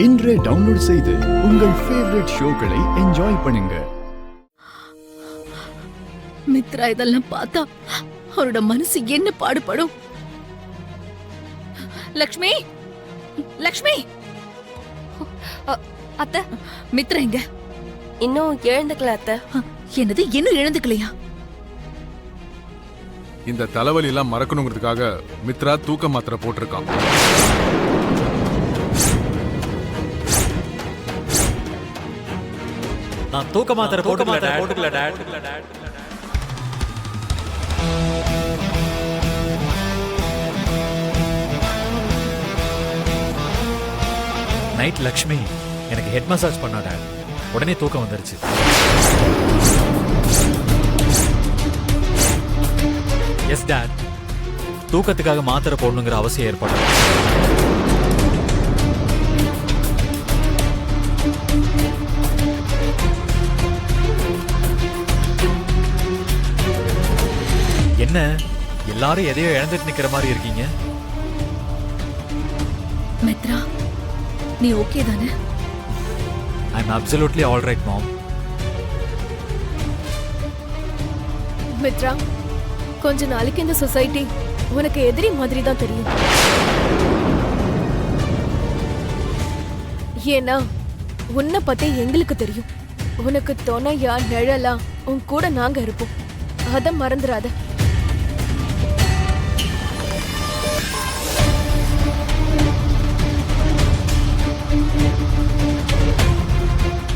இன்றே டவுன்லோட் செய்து உங்கள் ஃபேவரட் ஷோக்களை என்ஜாய் பண்ணுங்க. மித்ரா இதெல்லாம் பார்த்தா அவரோட மனசு என்ன பாடுபடும்? லக்ஷ்மி, லக்ஷ்மி, அத்தை, மித்ரா எங்க? இன்னும் எழுந்துக்கல அத்தை. என்னது, இன்னும் எழுந்துக்கலையா? இந்த தலைவலி எல்லாம் மறக்கணுங்கிறதுக்காக மித்ரா தூக்க மாத்திரை போட்டிருக்கான். நான் தூக்க மாத்திரை போட்டுக்கல டாட். நைட் லக்ஷ்மி எனக்கு ஹெட் மசாஜ் பண்ணா டாட். உடனே தூக்கம் வந்துருச்சு. எஸ் டாட், தூக்கத்துக்காக மாத்திரை போடணுங்கிற அவசியம் ஏற்படும். என்ன எல்லாரும் எதையோ இழந்துட்டு நிக்கிற மாதிரி இருக்கீங்க? மித்ரா, நீ ஓகே தானே? ஐ அம் அப்சல்யூட்லி ஆல் ரைட் மாம். மித்ரா, கொஞ்ச நாளைக்கு இந்த சொசைட்டி உனக்கு எதிரி மாதிரி தான் தெரியும். ஏன்னா உன்னை பத்தி எங்களுக்கு தெரியும். உனக்கு துணையா நிழலா உன் கூட நாங்க இருப்போம். அத மறந்துடாத.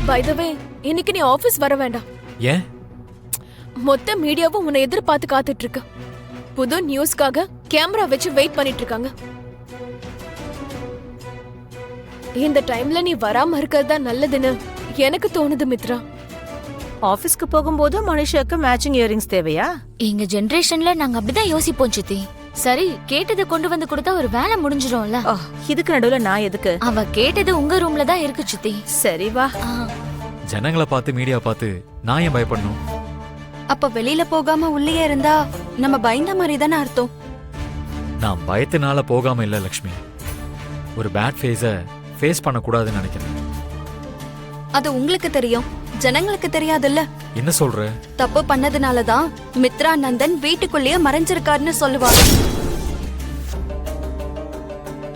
பை த வே, இன்னைக்கு நீ ஆபீஸ் வர வேண்டாம். ஏன்? மொத்த மீடியாவும் உன்னை எதிர்பார்த்து காத்துட்டு இருக்கு. புது நியூஸ்க்காக கேமரா வச்சு வெயிட் பண்ணிட்டு இருக்காங்க. இந்த டைம்ல நீ வராம இருக்கிறது தான் நல்லதுன்னு எனக்கு தோணுது மித்ரா. ஆபீஸ்க்கு போகும்போது மனுஷாக்கு மேட்சிங் இயரிங்ஸ் தேவையா? எங்க ஜெனரேஷன்ல நாங்க அப்படிதான் யோசிப்போம் சித்தி. சரி, கேட்டதை கொண்டு வந்து கொடுத்தா ஒரு வேலை முடிஞ்சிடும்ல. இதுக்கு நடுவுல நான் எதுக்கு? அவ கேட்டது உங்க ரூம்ல தான் இருக்கு சித்தி. சரி வா. ஜனங்களை பார்த்து மீடியா பார்த்து நான் ஏன் பயப்படணும்? அப்ப வெளியில போகாம உள்ளே இருந்தா நம்ம பயந்த மாதிரி தானே அர்த்தம். நான் பயத்தினால போகாம இல்ல லக்ஷ்மி. ஒரு பேட் ஃபேஸ் பண்ணக்கூடாதுன்னு நினைக்கிறேன். அது உங்களுக்கு தெரியும், ஜனங்களுக்கு தெரியாதுல்ல. என்ன சொல்ற? தப்பு பண்ணதுனாலதான் மித்ரா நந்தன் வீட்டுக்குள்ளேயே மறைஞ்சிருக்காருன்னு சொல்லுவாங்க.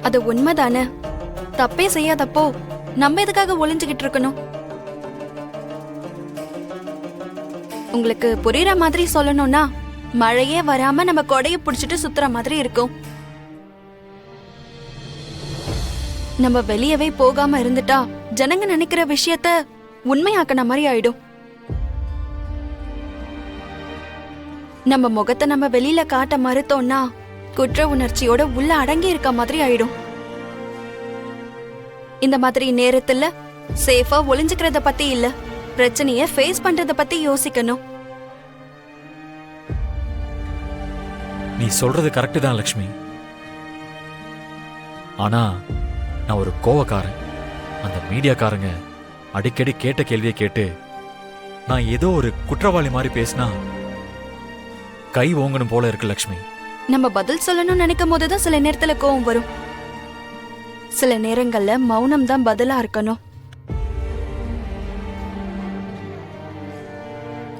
அது உண்மைதானே? தப்பே செய்யாதப்போ நம்ம எதுக்காக ஒளிஞ்சுகிட்டு இருக்கணும்? உங்களுக்கு புரியுற மாதிரி சொல்லணும்னா, மழையே வராம நம்ம கொடைய புடிச்சிட்டு சுத்துற மாதிரி இருக்கும். நம்ம வெளியவே போகாம இருந்துட்டா ஜனங்க நினைக்கிற விஷயத்த உண்மையாக்கின மாதிரி ஆயிடும். நம்ம முகத்தை நம்ம வெளியில காட்ட மறுத்தோம்னா குற்ற உணர்ச்சியோட உள்ள அடங்கி இருக்க மாதிரி ஆயிடும். இந்த மாதிரி நேரத்துல சேஃபா ஒளிஞ்சுக்கிறத பத்தி இல்ல, பிரச்சனைய ஃபேஸ் பண்றத பத்தி யோசிக்கணும். நீ சொல்றது கரெக்ட் தான் லக்ஷ்மி. ஆனா நான் ஒரு கோவக்காரன். அந்த மீடியாக்காரங்க அடிக்கடி கேட்ட கேள்வியை கேட்டு நான் ஏதோ ஒரு குற்றவாளி மாதிரி பேசினா கை ஓங்கணும் போல இருக்கு லக்ஷ்மி. நம்ம பதில் சொல்லணும்னு நினைக்கும் போதுதான் சில நேரத்துல கோவம் வரும். சில நேரங்கள்ல மௌனம் தான் பதிலா இருக்கணும்.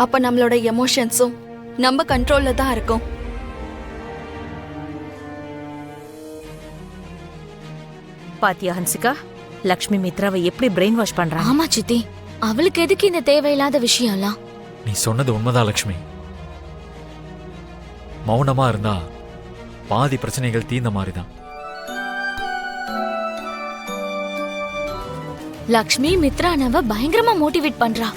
அப்ப நம்மளோட எமோஷன்ஸும் நம்ம கண்ட்ரோல்ல தான் இருக்கும். பாத்தியா ஹன்சிகா, லக்ஷ்மி மித்ராவை எப்படி பிரெயின் வாஷ் பண்றா? ஆமா சித்தி, அவளுக்கு எதுக்கு இந்த தேவையில்லாத விஷயம்லாம்? நீ சொன்னது உண்மைதான் லக்ஷ்மி. மௌனமா இருந்தா பாதி பிரச்சனைகள் தீர்ந்த மாதிரிதான். லக்ஷ்மி மித்ரானவ பயங்கரமா மோட்டிவேட் பண்றா.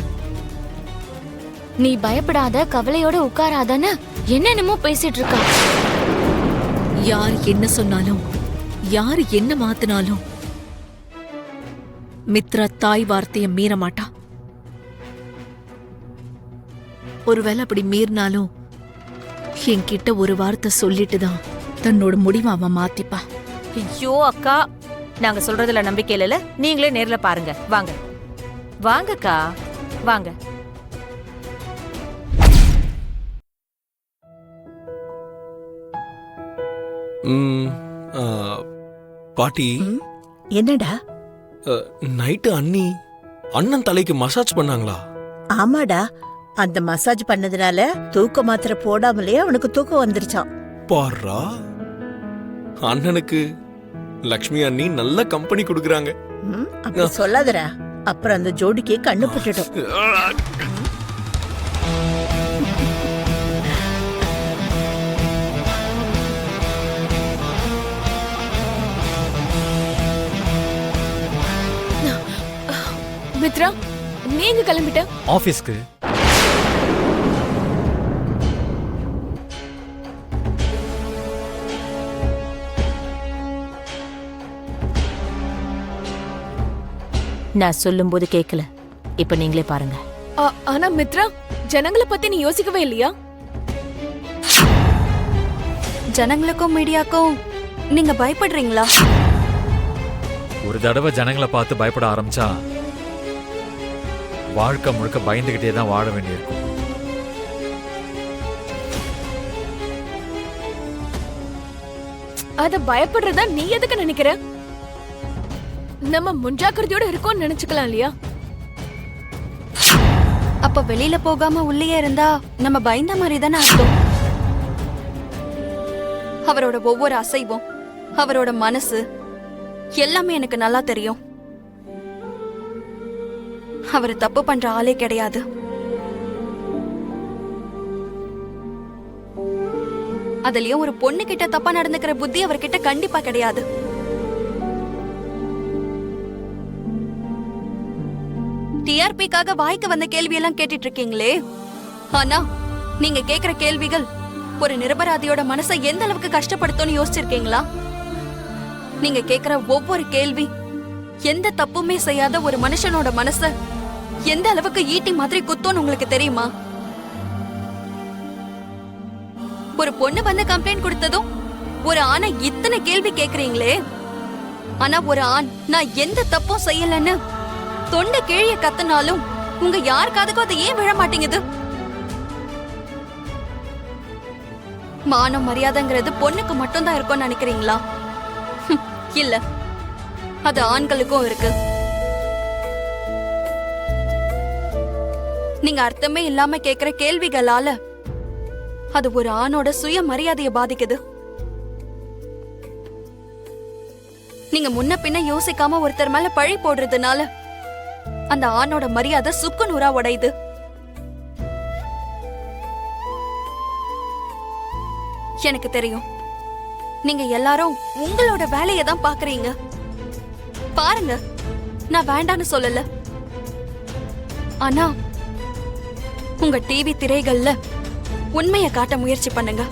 நீ பயப்படாத, கவலையோட உட்காராதன்னு என்னென்னமோ பேசிட்டு இருக்கா. யார் என்ன சொன்னாலும், யார் என்ன மாத்தினாலும் மித்ரா தாய் வார்த்தைய மீற மாட்டா. ஒருவேளை அப்படி மீறினாலும் என்கிட்ட ஒரு வார்த்தை சொல்லிட்டு தான் தன்னோட முடிவை அவன் மாத்திப்பா. ஐயோ அக்கா, நாங்க சொல்றதுல நம்பிக்கை இல்ல. நீங்களே நேர்ல பாருங்க. வாங்க வாங்கக்கா, வாங்க. பாட்டி, என்னடா? நைட்டு அண்ணன் தலைக்கு மசாஜ் பண்ணாங்களா? ஆமாடா, அந்த மசாஜ் பண்ணதுனால தூக்க மாத்திரை போடாமலே அவனுக்கு தூக்கம் வந்துருச்சான். பாரா, அண்ணனுக்கு லக்ஷ்மி அண்ணி நல்ல கம்பெனி கொடுக்கறாங்க. அப்படி சொல்லாதடா, அப்புறம் அந்த ஜோடிக்கு கண்ணு பட்டுடும். மித்ரா, நீங்க கிளம்பிட்ட? ஆபீஸ்க்கு. நான் சொல்லும்போது கேட்கல. இப்ப நீங்களே பாருங்க. ஆனா மித்ரா, ஜனங்களை பத்தி நீ யோசிக்கவே இல்லையா? ஜனங்களுக்கும் மீடியாக்கும் நீங்க பயப்படுறீங்களா? ஒரு தடவை ஜனங்களை பார்த்து பயப்பட ஆரம்பிச்சா வாழ்க்கை முழுக்க பயந்துகிட்டே தான் வாழ வேண்டியிருக்கும். அத பயப்படுறதா நீ எதுக்கு நினைக்கிற? நம்ம முன்ஜாக்கிரதையோட இருக்கோம்னு நினைச்சுக்கலாம் இல்லையா? அப்ப வெளியில போகாம உள்ளே இருந்தா நம்ம பயந்த மாதிரி தானே அர்த்தம். அவரோட ஒவ்வொரு அசைவும், அவரோட மனசு எல்லாமே எனக்கு நல்லா தெரியும். அவர் தப்பு பண்ற ஆளே கிடையாது. அதுலயும் ஒரு பொண்ணு கிட்ட தப்பா நடந்துக்கிற புத்தி அவர்கிட்ட கண்டிப்பா கிடையாது. டிஆர்பிக்காக வாய்க்கு வந்த கேள்வி எல்லாம் கேட்டுட்டு இருக்கீங்களே, ஆனா நீங்க கேக்குற கேள்விகள் ஒரு நிரபராதியோட மனசை எந்த அளவுக்கு கஷ்டப்படுத்தும்னு யோசிச்சிருக்கீங்களா? நீங்க கேக்குற ஒவ்வொரு கேள்வி எந்த தப்புமே செய்யாத ஒரு மனுஷனோட மனச எந்த அளவுக்கு ஈட்டி மாதிரி குத்தோன்னு உங்களுக்கு தெரியுமா? ஒரு பொண்ணு வந்து கம்ப்ளைண்ட் கொடுத்ததும் ஒரு ஆணை இத்தனை கேள்வி கேக்குறீங்களே, ஆனா ஒரு ஆண் நான் எந்த தப்பும் செய்யலன்னு தொண்டை கிழிய கத்துனாலும் உங்க யாருக்காதுக்கும் அது ஏன் விழ மாட்டேங்குது? மானம் மரியாதைங்கிறது பொண்ணுக்கு மட்டும் தான் இருக்கும்னு நினைக்கிறீங்களா? இல்ல, அது ஆண்களுக்கும் இருக்கு. நீங்க அர்த்தமே இல்லாம கேக்குற கேள்விகளால அது ஒரு ஆணோட சுய மரியாதையை பாதிக்குது. நீங்க முன்ன பின்ன யோசிக்காம ஒருத்தர் மேல பழி போடுறதுனால அந்த ஆணோட மரியாதை சுக்கு நூறா உடையுது. எனக்கு தெரியும், நீங்க எல்லாரும் உங்களோட வேலையை தான் பாக்குறீங்க. பாருங்க, நான் வேண்டான்னு சொல்லல. ஆனா உங்க டிவி திரைகள்ல உண்மையை காட்ட முயற்சி பண்ணுங்க.